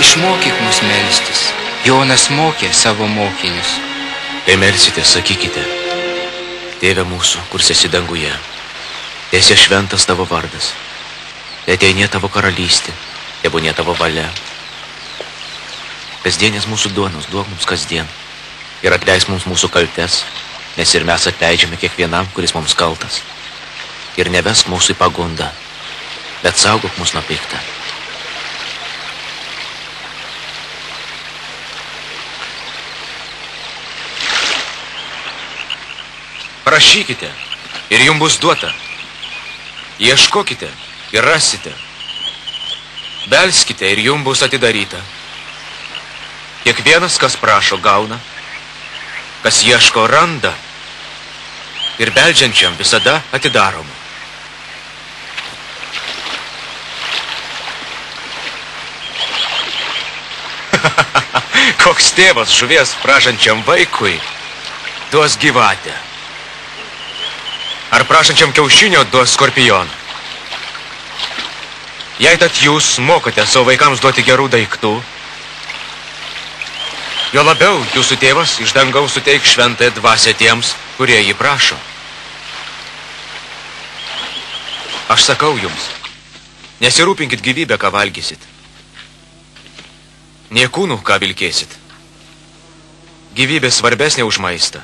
išmokyk mus melstis. Jonas mokė savo mokinius. Kai melsite, sakykite: Tėve mūsų, kurs esi danguje, teesie šventas tavo vardas, teateinie tavo karalystė, tebūnie tavo valia. Kasdienės mūsų duonos duok mums kasdien ir atleisk mums mūsų kaltes, nes ir mes atleidžiame kiekvienam, kuris mums kaltas. Ir nevesk mūsų į pagundą, bet saugok mus nuo pikta. Prašykite ir jums bus duota. Ieškokite ir rasite. Belskite ir jums bus atidaryta. Kiekvienas, kas prašo, gauna. Kas ieško, randa. Ir beldžiančiam visada atidaroma. Koks tėvas žuvies prašančiam vaikui duos gyvatę. Ar prašančiam kiaušinio duos skorpioną. Jei tad jūs mokote savo vaikams duoti gerų daiktų, jo labiau jūsų tėvas iš dangaus suteik šventąją dvasią tiems, kurie jį prašo. Aš sakau jums, nesirūpinkit gyvybę, ką valgysit. Nė kūnų, ką vilkėsit. Gyvybė svarbesnė už maistą,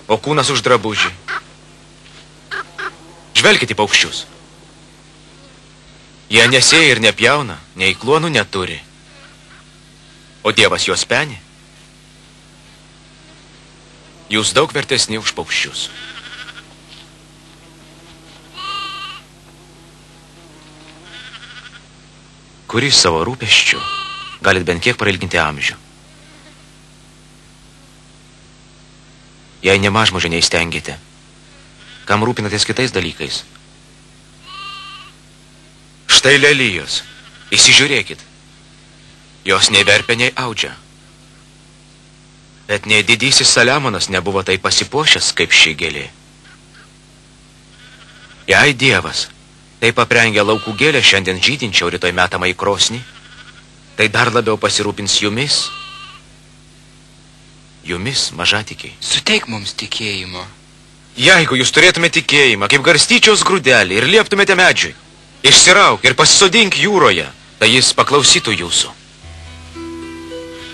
o kūnas už drabužį. Žvelkite į paukščius. Jie nesėja ir nepjauna, nei kluonų neturi. O Dievas juos peni. Jūs daug vertesni už paukščius. Kuris savo rūpesčiu galit bent kiek prailginti amžių. Jei nemažmožio neįstengite, kam rūpinatės kitais dalykais? Štai lelijos, įsižiūrėkit. Jos nei verpia, nei audžia. Bet nei didysis Saliamonas nebuvo taip pasipuošęs kaip ši gėlė. Jei Dievas taip aprengia laukų gėlę šiandien žydinčiau rytoj metamą į krosnį, tai dar labiau pasirūpins jumis. Jumis, mažatikiai. Suteik mums tikėjimo. Jeigu jūs turėtumėte tikėjimą, kaip garstyčios grūdelį ir lieptumėte medžiui, išsirauk ir pasisodink jūroje, tai jis paklausytų jūsų.